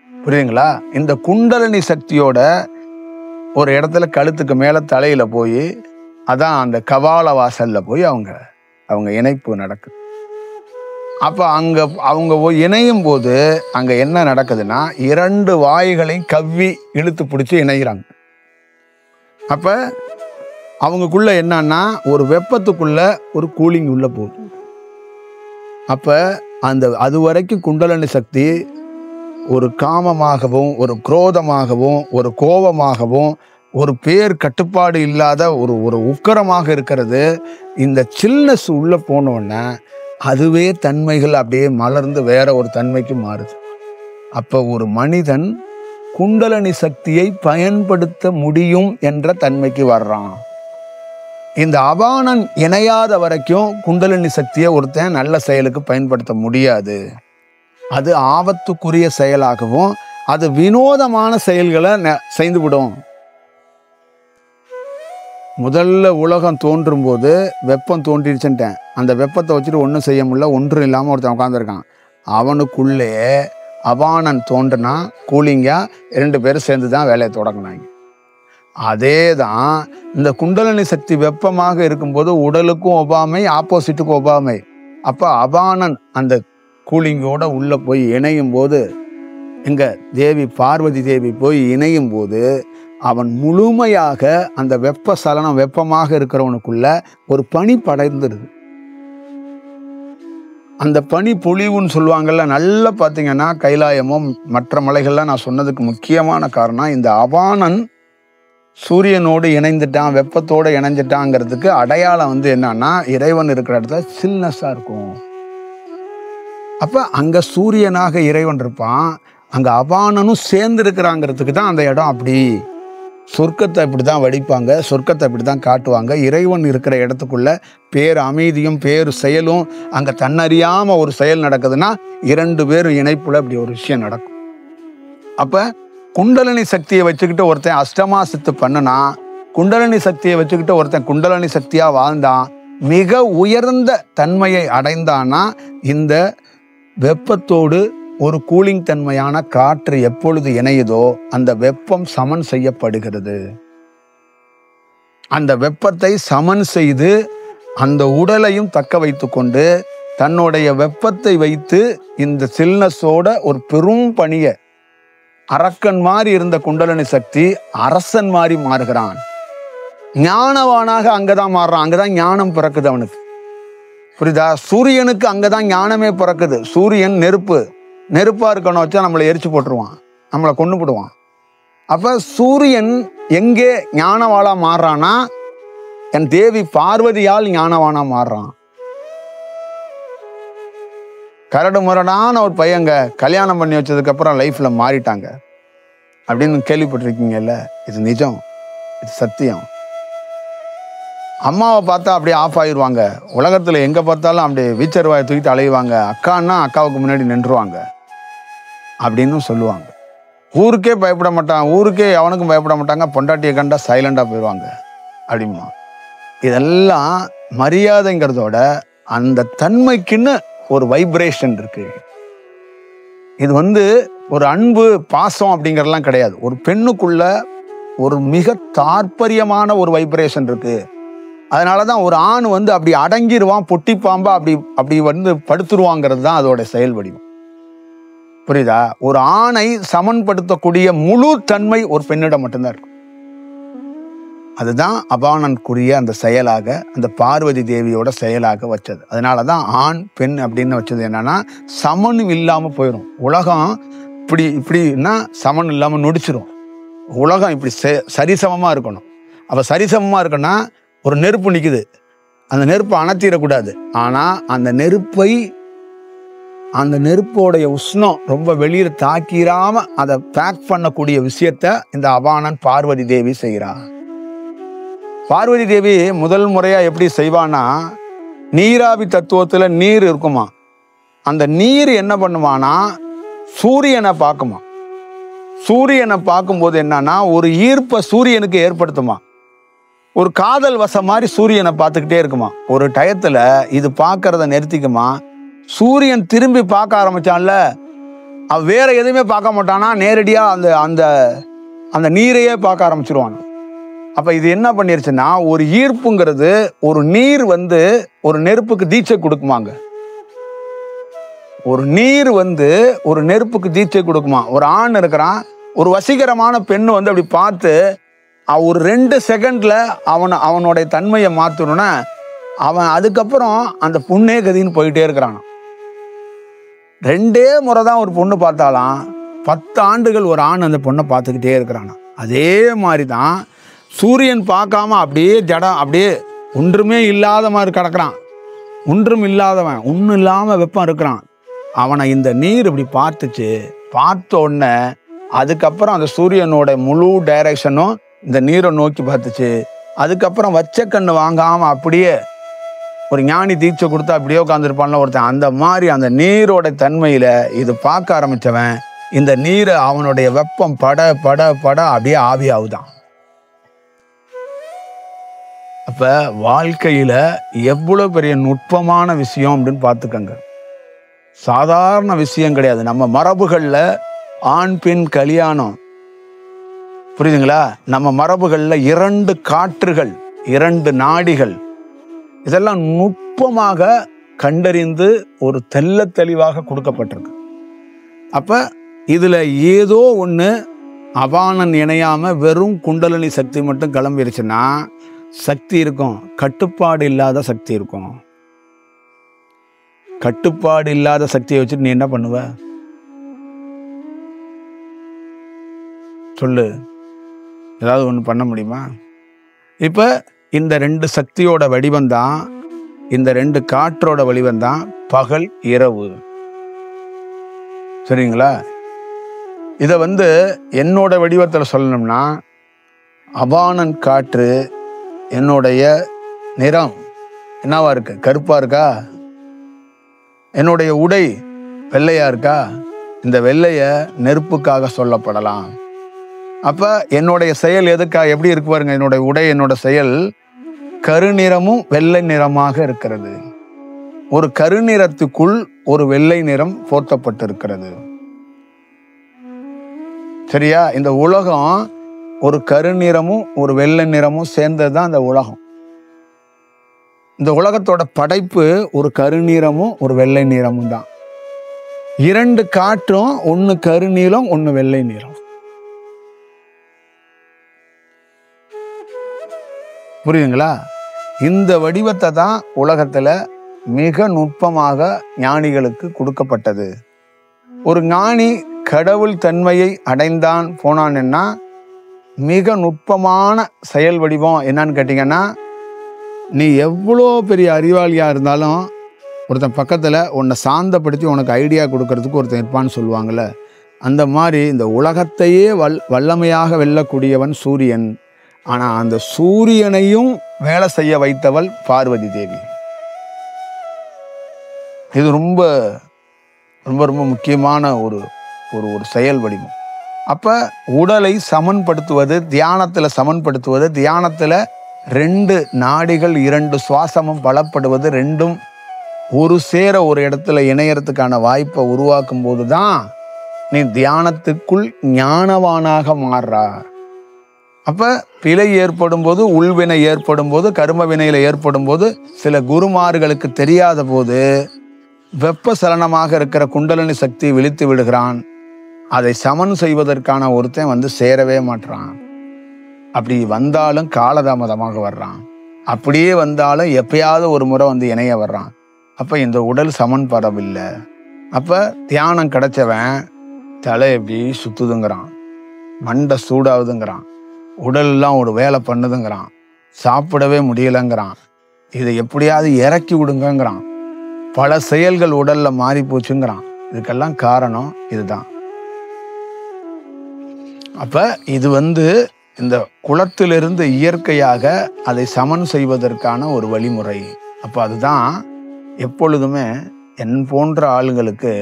புரியுதுங்களா? இந்த குண்டலினி சக்தியோட ஒரு இடத்துல கழுத்துக்கு மேல தலையில போய், அதான் அந்த கபால வாசல்ல போய் அவங்க இணைப்பு நடக்குது. அப்ப அவங்க போய் இணையும் போது அங்க என்ன நடக்குதுன்னா, 2 வாய்களையும் கவ்வி இழுத்து பிடிச்சி இணைகிறாங்க. அப்ப அவங்களுக்குள்ள என்னன்னா ஒரு வெப்பத்துக்குள்ள ஒரு கூலிங் உள்ள போகுது. அப்ப அது வரைக்கும் குண்டலினி சக்தி ஒரு காமமாகவும் ஒரு குரோதமாகவும் ஒரு கோபமாகவும் ஒரு பேர் கட்டுப்பாடு இல்லாத ஒரு உக்கரமாக இருக்கிறது. இந்த சில்னஸ் உள்ள போனோன்னா அதுவே தன்மைகள் அப்படியே மலர்ந்து வேற ஒரு தன்மைக்கு மாறுது. அப்ப ஒரு மனிதன் குண்டலினி சக்தியை பயன்படுத்த முடியும் என்ற தன்மைக்கு வர்றான். இந்த அபானன் இணையாத வரைக்கும் குண்டலினி சக்தியை ஒருத்தன் நல்ல செயலுக்கு பயன்படுத்த முடியாது. அது ஆபத்துக்குரிய செயலாகவும் அது வினோதமான செயல்களை செய்து விடும். முதல்ல உலகம் தோன்றும் போது வெப்பம் தோன்றிடுச்சுட்டேன். அந்த வெப்பத்தை வச்சுட்டு ஒன்றும் செய்ய முடியல, ஒன்றும் இல்லாமல் ஒருத்தன் உட்காந்துருக்கான். அவனுக்குள்ளே அபானன் தோன்றுனா கூலிங்கா 2 பேரும் சேர்ந்து தான் வேலையை தொடங்கினாங்க. அதே தான் இந்த குண்டலினி சக்தி வெப்பமாக இருக்கும்போது உடலுக்கும் ஒவ்வாமை, ஆப்போசிட்டுக்கும் ஒவ்வாமை. அப்போ அபானன் அந்த கூலிங்கோட உள்ள போய் இணையும் போது, எங்க தேவி பார்வதி தேவி போய் இணையும் போது அவன் முழுமையாக அந்த வெப்ப சலனம், வெப்பமாக இருக்கிறவனுக்குள்ள ஒரு பனி படைந்துருது. அந்த பனி பொழிவுன்னு சொல்லுவாங்கல்ல, நல்லா பார்த்தீங்கன்னா கைலாயமும் மற்ற மலைகள்லாம் நான் சொன்னதுக்கு முக்கியமான காரணம் இந்த அபானன் சூரியனோடு இணைந்துட்டான், வெப்பத்தோடு இணைஞ்சிட்டாங்கிறதுக்கு அடையாளம் வந்து என்னன்னா, இறைவன் இருக்கிற இடத்துல சில்னஸாக இருக்கும். அப்போ அங்கே சூரியனாக இறைவன் இருப்பான், அங்கே அபானனும் சேர்ந்து இருக்கிறாங்கிறதுக்கு தான் அந்த இடம் அப்படி. சொர்க்கத்தை இப்படி தான் வடிப்பாங்க, சொர்க்கத்தை இப்படி தான் காட்டுவாங்க. இறைவன் இருக்கிற இடத்துக்குள்ள பேர் அமைதியும் பேர் செயலும், அங்கே தன்னறியாமல் ஒரு செயல் நடக்குதுன்னா 2 பேரும் இணைப்புல இப்படி ஒரு விஷயம் நடக்கும். அப்போ குண்டலினி சக்தியை வச்சுக்கிட்டு ஒருத்தன் அஷ்டமா சித்து பண்ணுனா, குண்டலினி சக்தியை வச்சுக்கிட்டு ஒருத்தன் குண்டலினி சக்தியாக வாழ்ந்தான், மிக உயர்ந்த தன்மையை அடைந்தான்னா இந்த வெப்பத்தோடு ஒரு கூலிங் தன்மையான காற்று எப்பொழுது இணையுதோ அந்த வெப்பம் சமன் செய்யப்படுகிறது. அந்த வெப்பத்தை சமன் செய்து அந்த உடலையும் தக்க வைத்து கொண்டு தன்னுடைய வெப்பத்தை வைத்து இந்த சில்னஸோட ஒரு பெரும் பணியை, அரக்கன் மாதிரி இருந்த குண்டலினி சக்தி அரசன் மாதிரி மாறுகிறான். ஞானவானாக அங்கதான் மாறுறான். அங்கதான் ஞானம் பிறக்குது அவனுக்கு. புரியுதா? சூரியனுக்கு அங்கதான் ஞானமே பிறக்குது. சூரியன் நெருப்பா இருக்கணும் வச்சா நம்மளை எரிச்சு போட்டுருவான், நம்மளை கொண்டு போடுவான். அப்ப சூரியன் எங்கே ஞானவாளா மாறுறான்னா என் தேவி பார்வதியால் ஞானவானா மாறுறான். கரடு முரடான ஒரு பையங்க கல்யாணம் பண்ணி வச்சதுக்கு அப்புறம் லைஃப்ல மாறிட்டாங்க அப்படின்னு கேள்விப்பட்டிருக்கீங்கல்ல? இது நிஜம், இது சத்தியம். அம்மாவை பார்த்தா அப்படியே ஆஃப் ஆயிடுவாங்க. உலகத்தில் எங்கே பார்த்தாலும் அப்படியே வீச்சர் வாயை தூக்கிட்டு அலைவாங்க. அக்கான்னா அக்காவுக்கு முன்னாடி நின்றுவாங்க அப்படின்னு சொல்லுவாங்க. ஊருக்கே பயப்பட மாட்டாங்க, ஊருக்கே அவனுக்கும் பயப்பட மாட்டாங்க. பொண்டாட்டியை கண்டா சைலண்டாக போயிடுவாங்க அப்படிமா. இதெல்லாம் மரியாதைங்கிறதோட அந்த தன்மைக்குன்னு ஒரு வைப்ரேஷன் இருக்கு. இது வந்து ஒரு அன்பு பாசம் அப்படிங்கிறதுலாம் கிடையாது. ஒரு பெண்ணுக்குள்ள ஒரு மிக தாற்பயமான ஒரு வைப்ரேஷன் இருக்கு. அதனாலதான் ஒரு ஆண் வந்து அப்படி அடங்கிடுவான், பொட்டி பாம்பா அப்படி வந்து படுத்துருவாங்கிறது தான் அதோட செயல் வடிவம். புரியுதா? ஒரு ஆணை சமன்படுத்தக்கூடிய முழு தன்மை ஒரு பெண்ணிடம் மட்டும்தான் இருக்கும். அதுதான் அபானனுக்குரிய அந்த செயலாக, அந்த பார்வதி தேவியோட செயலாக வச்சது. அதனால தான் ஆண் பெண் அப்படின்னு வச்சது. என்னன்னா சமன் இல்லாமல் போயிடும். உலகம் இப்படின்னா சமன் இல்லாமல் நொடிச்சிரும். உலகம் இப்படி சரிசமமாக இருக்கணும். அப்போ சரிசமமாக இருக்குன்னா ஒரு நெருப்பு நிற்குது, அந்த நெருப்பை அணைத்திடக்கூடாது. ஆனால் அந்த நெருப்போடைய உஷ்ணம் ரொம்ப வெளியில் தாக்கிராம அதை பேக் பண்ணக்கூடிய விஷயத்த இந்த அபானன் பார்வதி தேவி செய்கிறா. பார்வதி தேவி முதல் முறையா எப்படி செய்வான்னா, நீராவி தத்துவத்துல நீர் இருக்குமா, அந்த நீர் என்ன பண்ணுவானா சூரியனை பார்க்குமா. சூரியனை பார்க்கும்போது என்னன்னா ஒரு ஈர்ப்பை சூரியனுக்கு ஏற்படுத்துமா. ஒரு காதல் வசம் மாதிரி சூரியனை பார்த்துக்கிட்டே இருக்குமா. ஒரு டயத்துல இது பார்க்கறத நிறுத்திக்குமா. சூரியன் திரும்பி பார்க்க ஆரம்பிச்சான்ல, வேற எதுவுமே பார்க்க மாட்டானா, நேரடியா அந்த நீரையே பார்க்க ஆரம்பிச்சிருவான். அப்ப இது என்ன பண்ணிருச்சுன்னா, ஒரு ஈர்ப்புங்கிறது, ஒரு நீர் ஒரு நெருப்புக்கு தீட்சை கொடுக்குமாங்க. ஒரு நீர் ஒரு நெருப்புக்கு தீட்சை கொடுக்குமா. ஒரு ஆண் இருக்கிறான், ஒரு வசீகரமான பெண்ணு அப்படி பார்த்து ஒரு 2 செகண்ட்ல அவனுடைய தன்மையை மாத்தணும்னா அவன் அதுக்கப்புறம் அந்த பொண்ணே கதின்னு போயிட்டே இருக்கிறான். 2 முறை தான் ஒரு பொண்ணு பார்த்தாலாம், 10 ஆண்டுகள் ஒரு ஆண் அந்த பொண்ணை பார்த்துக்கிட்டே இருக்கிறான். அதே மாதிரி தான் சூரியன் பார்க்காம அப்படியே ஜடம், அப்படியே ஒன்றுமே இல்லாத மாதிரி கிடக்கிறான். ஒன்றும் இல்லாதவன், ஒன்றும் இல்லாமல் வெப்பம் இருக்கிறான். அவனை இந்த நீர் இப்படி பார்த்துச்சு. பார்த்த உடனே அதுக்கப்புறம் அந்த சூரியனோட முழு டைரக்ஷனும் இந்த நீரை நோக்கி பார்த்துச்சு. அதுக்கப்புறம் வச்ச கண்ணு வாங்காம அப்படியே ஒரு ஞானி தீட்சை கொடுத்தா அப்படியே உட்காந்துருப்பான்ல ஒருத்தன், அந்த மாதிரி அந்த நீரோட தன்மையில இது பார்க்க ஆரம்பிச்சவன், இந்த நீரை அவனுடைய வெப்பம் பட பட பட அப்படியே ஆவியாவுதான். அப்ப வாழ்க்கையில எவ்வளவு பெரிய நுட்பமான விஷயம் அப்படின்னு பார்த்துக்கங்க. சாதாரண விஷயம் கிடையாது. நம்ம மரபுகள்ல ஆண் பெண் கல்யாணம், புரியுதுங்களா? நம்ம மரபுகள்ல 2 காற்றுகள், 2 நாடிகள், இதெல்லாம் நுட்பமாக கண்டறிந்து ஒரு தெள்ள தெளிவாக கொடுக்கப்பட்டிருக்கு. அப்ப இதுல ஏதோ ஒண்ணு அபானன் இணையாம வெறும் குண்டலினி சக்தி மட்டும் கிளம்பிருச்சுன்னா சக்தி இருக்கும், கட்டுப்பாடு இல்லாத சக்தி இருக்கும். கட்டுப்பாடு இல்லாத சக்தியை வச்சுட்டு நீ என்ன பண்ணுவ சொல்லு? ஏதாவது ஒன்று பண்ண முடியுமா? இப்ப இந்த 2 சக்தியோட வடிவம் தான், இந்த 2 காற்றோட வடிவம் தான் பகல் இரவு. சரிங்களா? இதை என்னோட வடிவத்தில் சொல்லணும்னா, அபானன் காற்று என்னுடைய நிறம் என்னவா இருக்கு? கருப்பா இருக்கா? என்னுடைய உடை வெள்ளையா இருக்கா? இந்த வெள்ளைய நெருப்புக்காக சொல்லப்படலாம். அப்ப என்னுடைய செயல் எப்படி இருக்கு பாருங்க. என்னுடைய உடை, என்னோட செயல் கருநிறமும் வெள்ளை நிறமாக இருக்கிறது. ஒரு கருநிறத்துக்குள் ஒரு வெள்ளை நிறம் போர்த்தப்பட்டிருக்கிறது. சரியா? இந்த உலகம் ஒரு கருநிறமும் ஒரு வெள்ளை நிறமும் சேர்ந்ததுதான் இந்த உலகம். இந்த உலகத்தோட படைப்பு ஒரு கருநிறமும் ஒரு வெள்ளை நிறமும் தான். 2 காற்றும், ஒன்னு கருநீலம், ஒன்னு வெள்ளை நிறம். புரியுதுங்களா? இந்த வடிவத்தை தான் உலகத்துல மிக நுட்பமாக ஞானிகளுக்கு கொடுக்கப்பட்டது. ஒரு ஞானி கடவுள் தன்மையை அடைந்தான் போனான்னா மிக நுட்பமான செயல் வடிவம் என்னன்னு கேட்டீங்கன்னா, நீ எவ்வளோ பெரிய அறிவாளியா இருந்தாலும் ஒருத்தன் பக்கத்துல உன்னை சாந்தப்படுத்தி உனக்கு ஐடியா கொடுக்கறதுக்கு ஒருத்தன் இருப்பான்னு சொல்லுவாங்கல்ல, அந்த மாதிரி இந்த உலகத்தையே வல்லமையாக வெல்லக்கூடியவன் சூரியன். ஆனா அந்த சூரியனையும் வேலை செய்ய வைத்தவள் பார்வதி தேவி. இது ரொம்ப ரொம்ப ரொம்ப முக்கியமான ஒரு செயல் வடிவம். அப்ப உடலை சமன்படுத்துவது, தியானத்துல சமன்படுத்துவது, தியானத்துல 2 நாடிகள் 2 சுவாசமும் பலப்படுவது, 2ம் ஒரு சேர ஒரு இடத்துல இணையறதுக்கான வாய்ப்பை உருவாக்கும் போதுதான் நீ தியானத்துக்குள் ஞானவானாக மாறுறா. அப்ப பிழை ஏற்படும் போது, உள்வினை ஏற்படும் போது, கர்ம வினையில ஏற்படும் போது, சில குருமார்களுக்கு தெரியாத போது வெப்ப சலனமாக இருக்கிற குண்டலினி சக்தி விழித்து விடுகிறான். அதை சமன் செய்வதற்கான ஒருத்தன் சேரவே மாட்டான். அப்படி வந்தாலும் காலதாமதமாக வர்றான். அப்படியே வந்தாலும் எப்பயாவது ஒரு முறை வந்து இணைய வர்றான். அப்ப இந்த உடல் சமன்படவில்லை. அப்ப தியானம் கிடைச்சவன் தலை எப்படி சுத்துதுங்கிறான், மண்டை சூடாகுதுங்கிறான், உடல்லாம் ஒரு வேலை பண்ணுதுங்கிறான், சாப்பிடவே முடியலைங்கிறான், இதை எப்படியாவது இறக்கி விடுங்கிறான், பல செயல்கள் உடல்ல மாறி போச்சுங்கிறான். இதுக்கெல்லாம் காரணம் இதுதான். அப்ப இது வந்து இந்த குலத்திலிருந்து இயற்கையாக அதை சமன் செய்வதற்கான ஒரு வழிமுறை. அப்ப அதுதான் எப்பொழுதுமே என் போன்ற ஆளுங்களுக்கு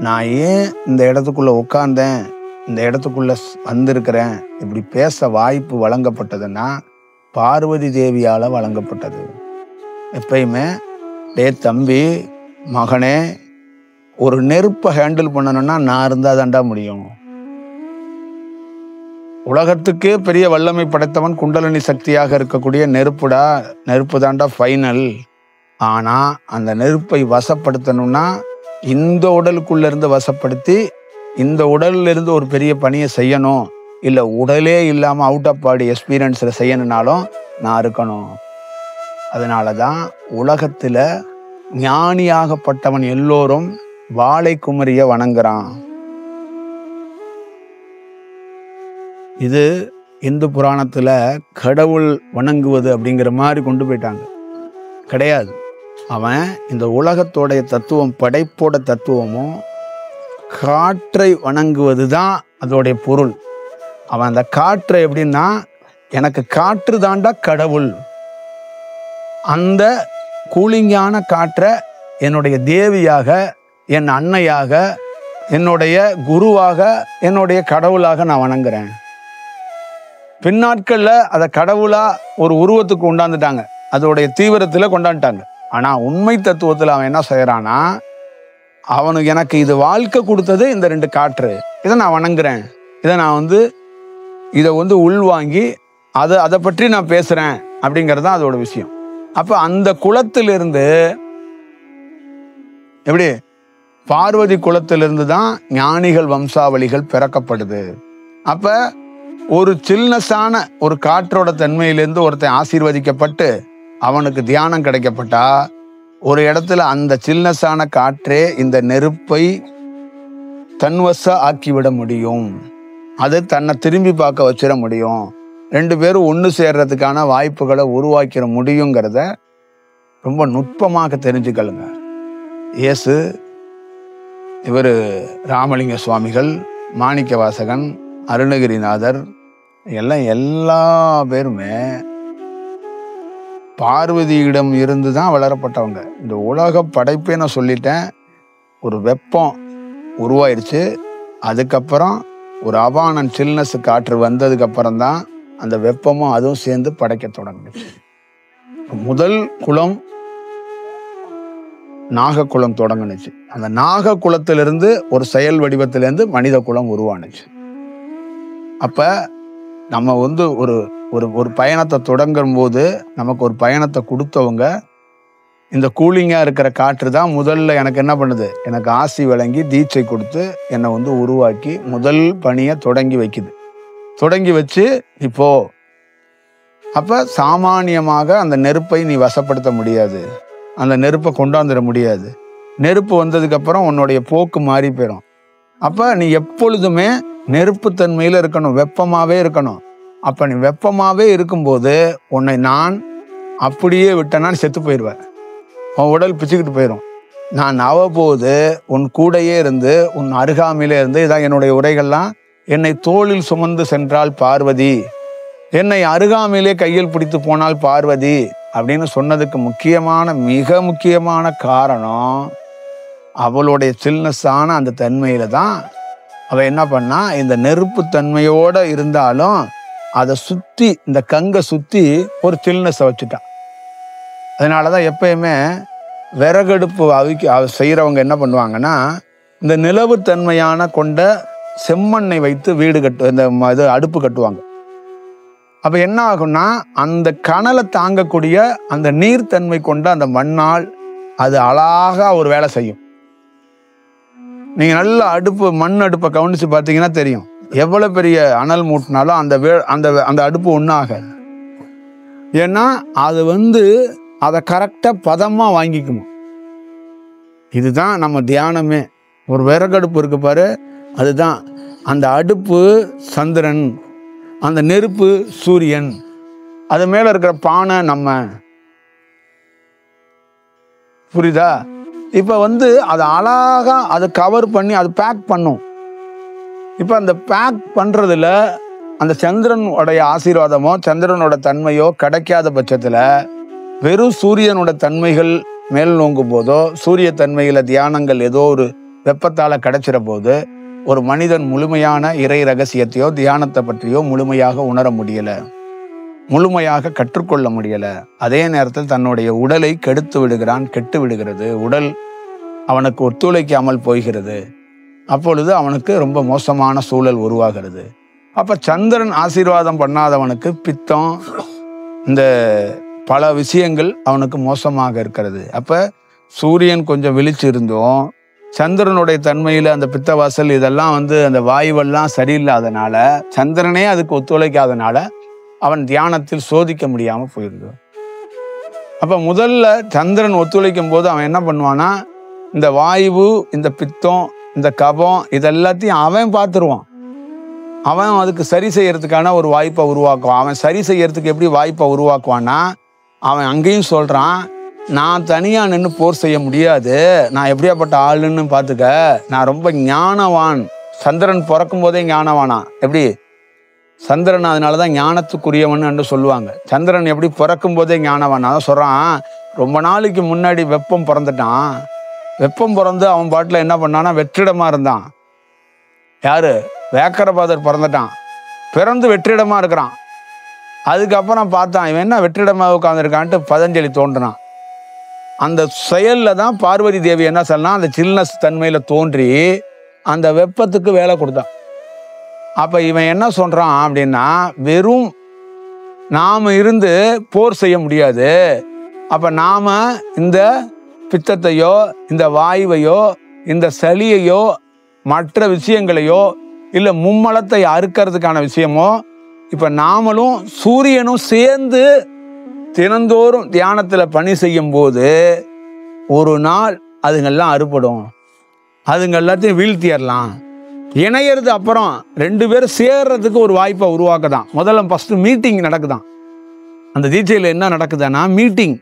நான் ஏன் இந்த இடத்துக்குள்ள உட்கார்ந்தேன், இந்த இடத்துக்குள்ள வந்திருக்கிறேன், இப்படி பேச வாய்ப்பு வழங்கப்பட்டதுன்னா பார்வதி தேவியால வழங்கப்பட்டது. எப்பயுமே டே தம்பி மகனே, ஒரு நெருப்பை ஹேண்டில் பண்ணணும்னா நான் இருந்தா தாண்டா முடியும். உலகத்துக்கே பெரிய வல்லமை படைத்தவன் குண்டலினி சக்தியாக இருக்கக்கூடிய நெருப்புடா, நெருப்பு தாண்டா ஃபைனல். ஆனா அந்த நெருப்பை வசப்படுத்தணும்னா இந்த உடலுக்குள்ள இருந்து வசப்படுத்தி இந்த உடல்ல இருந்து ஒரு பெரிய பணியை செய்யணும். இல்ல உடலே இல்லாம அவுட் ஆஃப் பாடி எக்ஸ்பீரியன்ஸ்ல செய்யணும்னாலும் நான் இருக்கணும். அதனாலதான் உலகத்துல ஞானியாகப்பட்டவன் எல்லோரும் வாழை குமரிய வணங்குறான். இது இந்து புராணத்துல கடவுள் வணங்குவது அப்படிங்கிற மாதிரி கொண்டு போயிட்டாங்க. கிடையாது. அவன் இந்த உலகத்தோடைய தத்துவம், படைப்போட தத்துவமும் காற்றை வணங்குவது தான் அதோடைய பொருள். அவன் அந்த காற்றை எப்படின்னா, எனக்கு காற்று தாண்டா கடவுள், அந்த கூலிங்கான காற்றை என்னுடைய தேவியாக, என் அன்னையாக, என்னுடைய குருவாக, என்னுடைய கடவுளாக நான் வணங்குறேன். பின்னாட்கள்ல அதை கடவுளா ஒரு உருவத்துக்கு கொண்டாந்துட்டாங்க, அதோடைய தீவிரத்துல கொண்டாந்துட்டாங்க. ஆனா உண்மை தத்துவத்துல அவன் என்ன செய்யறானா, அவனுக்கு எனக்கு இது வாழ்க்கை கொடுத்தது இந்த ரெண்டு காற்று, இதை நான் வணங்குறேன், இதை வந்து உள்வாங்கி அதை பற்றி நான் பேசுறேன் அப்படிங்கிறது தான் அதோட விஷயம். அப்ப அந்த குலத்திலிருந்து எப்படி பார்வதி குலத்திலிருந்து தான் ஞானிகள் வம்சாவளிகள் பிறக்கப்படுது. அப்ப ஒரு சில்னஸான ஒரு காற்றோட தன்மையிலிருந்து ஒருத்தன் ஆசீர்வதிக்கப்பட்டு அவனுக்கு தியானம் கிடைக்கப்பட்டா, ஒரு இடத்துல அந்த சில்னஸான காற்றே இந்த நெருப்பை தன்வச ஆக்கிவிட முடியும். அது தன்னை திரும்பி பார்க்க வச்சிட முடியும். ரெண்டு பேரும் ஒன்று சேர்றதுக்கான வாய்ப்புகளை உருவாக்கிட முடியுங்கிறத ரொம்ப நுட்பமாக தெரிஞ்சுக்கலுங்க. இயேசு, இவர் ராமலிங்க சுவாமிகள், மாணிக்க வாசகன், அருணகிரிநாதர், எல்லா பேருமே பார்வதியிடம் இருந்து தான் வளரப்பட்டவங்க. இந்த உலக படைப்பே நான் சொல்லிட்டேன், ஒரு வெப்பம் உருவாயிருச்சு. அதுக்கப்புறம் ஒரு அவானன் சில்னஸ் காற்று வந்ததுக்கு அப்புறம் தான் அந்த வெப்பமும் அதுவும் சேர்ந்து படைக்க தொடங்குச்சு. முதல் குலம் நாக குலம் தொடங்குனுச்சு. அந்த நாக குலத்திலிருந்து ஒரு செயல் வடிவத்திலிருந்து மனித குலம் உருவானுச்சு. அப்ப நம்ம வந்து ஒரு பயணத்தை தொடங்கும் போது நமக்கு ஒரு பயணத்தை கொடுத்தவங்க, இந்த கூலிங்கா இருக்கிற காற்று தான் முதல்ல எனக்கு என்ன பண்ணுது, எனக்கு ஆசி வழங்கி தீட்சை கொடுத்து என்னை வந்து உருவாக்கி முதல் பணியை தொடங்கி வைக்குது. தொடங்கி வச்சு இப்போ அப்ப சாமானியமாக அந்த நெருப்பை நீ வசப்படுத்த முடியாது, அந்த நெருப்பை கொண்டாந்துட முடியாது. நெருப்பு வந்ததுக்கு அப்புறம் உன்னுடைய போக்கு மாறி போயிடும். அப்ப நீ எப்பொழுதுமே நெருப்புத்தன்மையில இருக்கணும், வெப்பமாவே இருக்கணும். அப்ப நீ வெப்பமாவே இருக்கும்போது உன்னை நான் அப்படியே விட்டேன்னா செத்து போயிடுவேன், உன் உடல் பிச்சுக்கிட்டு போயிடும். நான் அவ்வப்போது உன் கூடையே இருந்து உன் அருகாமையிலே இருந்து, இதான் என்னுடைய உரைகள்லாம், என்னை தோளில் சுமந்து சென்றால் பார்வதி, என்னை அருகாமையிலே கையில் பிடித்து போனால் பார்வதி அப்படின்னு சொன்னதுக்கு மிக முக்கியமான காரணம் அவளுடைய சில்னஸான அந்த தன்மையில தான். அவ என்ன பண்ணா, இந்த நெருப்பு தன்மையோட இருந்தாலும் அதை சுத்தி, இந்த கங்கை சுத்தி ஒரு சில்னஸை வச்சுட்டான். அதனாலதான் எப்பயுமே விறகடுப்பு செய்யறவங்க என்ன பண்ணுவாங்கன்னா, இந்த நிலவு தன்மையான கொண்ட செம்மண்ணை வைத்து வீடு இந்த அடுப்பு கட்டுவாங்க. அப்ப என்ன ஆகும்னா, அந்த கனலை தாங்கக்கூடிய அந்த நீர்த்தன்மை கொண்ட அந்த மண்ணால் அது அழகா ஒரு வேலை செய்யும். நீங்க நல்ல மண் அடுப்பை கவனிச்சு பார்த்தீங்கன்னா தெரியும். எவ்வளோ பெரிய அனல் மூட்டினாலும் அந்த அந்த அடுப்பு ஒன்றும் ஆகாது. ஏன்னா அது அதை கரெக்டாக பதமாக வாங்கிக்குமா. இதுதான் நம்ம தியானமே. ஒரு விறகடுப்பு இருக்கு பாரு, அதுதான் அந்த அடுப்பு சந்திரன், அந்த நெருப்பு சூரியன், அது மேலே இருக்கிற பானை நம்ம. புரியுதா? இப்போ அதை அழகாக அதை கவர் பண்ணி அது பேக் பண்ணும். இப்போ அந்த பேக் பண்ணுறதுல அந்த சந்திரனுடைய ஆசீர்வாதமோ சந்திரனோட தன்மையோ கிடைக்காத பட்சத்தில் வெறும் சூரியனோட தன்மைகள் மேல் நோங்கும் போதோ, சூரிய தன்மையில தியானங்கள் ஏதோ ஒரு வெப்பத்தால் கிடைச்சிட போது ஒரு மனிதன் முழுமையான இறை ரகசியத்தையோ தியானத்தை பற்றியோ முழுமையாக உணர முடியலை, முழுமையாக கற்றுக்கொள்ள முடியலை. அதே நேரத்தில் தன்னுடைய உடலை கெடுத்து விடுகிறான், கெட்டு விடுகிறது. உடல் அவனுக்கு ஒத்துழைக்காமல் போகிறது. அப்பொழுது அவனுக்கு ரொம்ப மோசமான சூழல் உருவாகிறது. அப்போ சந்திரன் ஆசீர்வாதம் பண்ணாதவனுக்கு பித்தம், இந்த பல விஷயங்கள் அவனுக்கு மோசமாக இருக்கிறது. அப்போ சூரியன் கொஞ்சம் விழிச்சு இருந்தோம், சந்திரனுடைய தன்மையில் அந்த பித்தவாசல் இதெல்லாம் அந்த வாயுவெல்லாம் சரியில்லாதனால, சந்திரனே அதுக்கு ஒத்துழைக்காதனால அவன் தியானத்தில் சோதிக்க முடியாமல் போயிடுது. அப்போ முதல்ல சந்திரன் ஒத்துழைக்கும் போது அவன் என்ன பண்ணுவான்னா, இந்த வாயு, இந்த பித்தம், இந்த கபம் இதெல்லாத்தையும் அவன் பார்த்துருவான். அவன் அதுக்கு சரி செய்யறதுக்கான ஒரு வாய்ப்பை உருவாக்குவான். அவன் சரி செய்யறதுக்கு எப்படி வாய்ப்பை உருவாக்குவான்னா, அவன் அங்கேயும் சொல்கிறான், நான் தனியாக நின்று போர் செய்ய முடியாது, நான் எப்படியாப்பட்ட ஆளுன்னு பார்த்துக்க, நான் ரொம்ப ஞானவான். சந்திரன் பிறக்கும் போதே ஞானவானா? எப்படி? சந்திரன் அதனால தான் ஞானத்துக்குரியவன் என்று சொல்லுவாங்க. சந்திரன் எப்படி பிறக்கும் போதே ஞானவான்? அதான் சொல்கிறான், ரொம்ப நாளைக்கு முன்னாடி வெப்பம் பிறந்துட்டான். வெப்பம் பிறந்து அவன் பாட்டில் என்ன பண்ணான்னா வெற்றிடமாக இருந்தான். யாரு? வேக்கரபாதர் பிறந்துட்டான், பிறந்து வெற்றிடமாக இருக்கிறான். அதுக்கப்புறம் பார்த்தான், இவன் என்ன வெற்றிடமாக உட்காந்துருக்கான்ட்டு பதஞ்சலி தோன்றினான். அந்த செயலில் தான் பார்வதி தேவி என்ன சொல்லலாம், அந்த சில்னஸ் தன்மையில் தோன்றி அந்த வெப்பத்துக்கு வேலை கொடுத்தான். அப்போ இவன் என்ன சொல்கிறான் அப்படின்னா, வெறும் நாம் இருந்து போர் செய்ய முடியாது, அப்போ நாம் இந்த பித்தத்தையோ இந்த வாயுவையோ இந்த சளியையோ மற்ற விஷயங்களையோ இல்லை மும்மலத்தை அறுக்கிறதுக்கான விஷயமோ, இப்போ நாமளும் சூரியனும் சேர்ந்து தினந்தோறும் தியானத்தில் பணி செய்யும் போது ஒரு நாள் அதுங்கெல்லாம் அறுபடும், அதுங்க எல்லாத்தையும் வீழ்த்திடலாம். இணையிறது அப்புறம் ரெண்டு பேரும் சேர்றதுக்கு ஒரு வாய்ப்பை உருவாக்குதான். முதல்ல ஃபஸ்ட்டு மீட்டிங் நடக்குதான். அந்த தீட்சையில் என்ன நடக்குதுன்னா மீட்டிங்.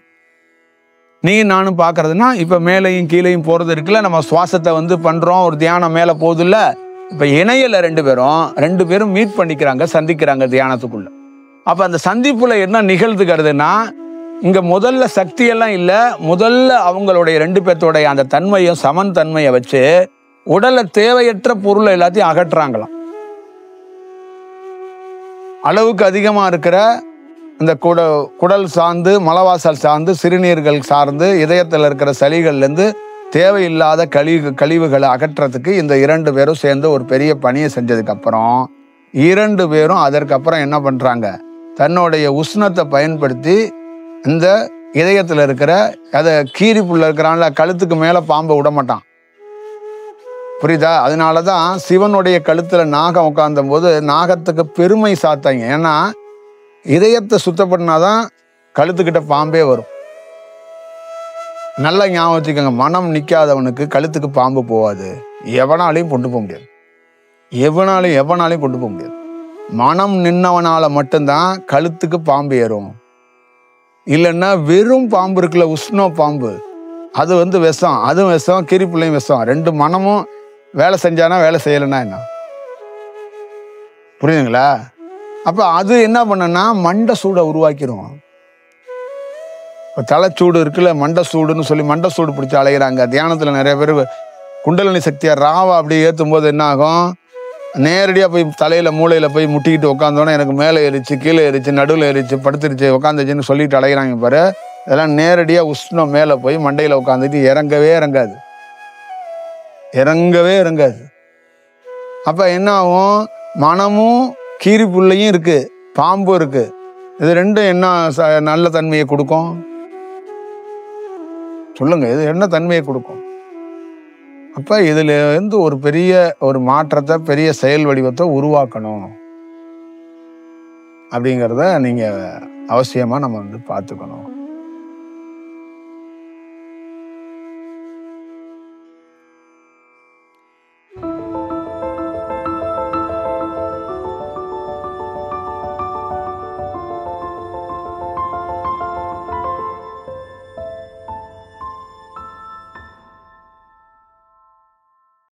நீ நானும் பார்க்கறதுனா இப்போ மேலையும் கீழையும் போகிறது இருக்குல்ல, நம்ம சுவாசத்தை பண்ணுறோம், ஒரு தியானம் மேலே போகுதுல்ல. இப்போ இணையில ரெண்டு பேரும் மீட் பண்ணிக்கிறாங்க, சந்திக்கிறாங்க தியானத்துக்குள்ள. அப்போ அந்த சந்திப்புல என்ன நிகழ்ந்துக்கிறதுனா, இங்கே முதல்ல சக்தியெல்லாம் இல்லை, முதல்ல அவங்களுடைய ரெண்டு பேர்த்தோடைய அந்த தன்மையும் சமன் தன்மையை வச்சு உடல்ல தேவையற்ற பொருளை எல்லாத்தையும் அகற்றுறாங்களாம். அளவுக்கு அதிகமாக இருக்கிற இந்த குடல் சார்ந்து, மலவாசல் சார்ந்து, சிறுநீர்கள் சார்ந்து, இதயத்தில் இருக்கிற சளிகள்லேருந்து தேவையில்லாத கழிவுகளை அகற்றத்துக்கு இந்த இரண்டு பேரும் சேர்ந்து ஒரு பெரிய பணியை செஞ்சதுக்கப்புறம் இரண்டு பேரும் அதற்கப்புறம் என்ன பண்ணுறாங்க, தன்னுடைய உஷ்ணத்தை பயன்படுத்தி இந்த இதயத்தில் இருக்கிற அதை கீரிப்புள்ள இருக்கிறான்ல, கழுத்துக்கு மேலே பாம்பை விட மாட்டான். புரியுதா? அதனால தான் சிவனுடைய கழுத்தில் நாகம் உட்கார்ந்த போது நாகத்துக்கு பெருமை சாத்தாங்க. ஏன்னா இதயத்தை சுத்தப்படினாதான் கழுத்துக்கிட்ட பாம்பே வரும். நல்லா ஞாபகம் வச்சுக்கோங்க, மனம் நிற்காதவனுக்கு கழுத்துக்கு பாம்பு போகாது. எவனாலையும் கொண்டு போக முடியாது, எவனாலையும் கொண்டு போக முடியாது. மனம் நின்னவனால மட்டும்தான் கழுத்துக்கு பாம்பு ஏறும். இல்லைன்னா வெறும் பாம்பு இருக்குல்ல, உஷ்ண பாம்பு, அது விஷம், அதுவும் விஷம், கீரிப்புள்ளையும் விஷம். ரெண்டு மனமும் வேலை செஞ்சானா வேலை செய்யலைன்னா என்ன? புரியுதுங்களா? அப்போ அது என்ன பண்ணுன்னா மண்டை சூடை உருவாக்கிடும். இப்போ தலைச்சூடு இருக்குல்ல, மண்டை சூடுன்னு சொல்லி மண்டை சூடு பிடிச்சி அலைகிறாங்க. தியானத்தில் நிறைய பேர் குண்டலினி சக்தியை ராவா அப்படி ஏற்றும் போது என்ன ஆகும், நேரடியாக போய் தலையில் மூளையில் போய் முட்டிக்கிட்டு உட்காந்தோன்னே எனக்கு மேலே ஏறிச்சு, கீழே ஏறிச்சு, நடுவில் ஏறிச்சு, படுத்துருச்சு, உட்காந்துச்சுன்னு சொல்லிட்டு அலைகிறாங்க பாரு. இதெல்லாம் நேரடியாக உஷ்ணம் மேலே போய் மண்டையில் உட்காந்துட்டு இறங்கவே இறங்காது. அப்போ என்ன ஆகும், மனமும் கீரிப்புள்ளையும் இருக்கு, பாம்பு இருக்கு. இது ரெண்டும் என்ன நல்ல தன்மையை கொடுக்கும் சொல்லுங்க? இது என்ன தன்மையை கொடுக்கும்? அப்போ இதுல இருந்து ஒரு பெரிய ஒரு மாற்றத்தை, பெரிய செயல் வடிவத்தை உருவாக்கணும் அப்படிங்கிறத நீங்க அவசியமா நம்ம வந்து பார்த்துக்கணும்.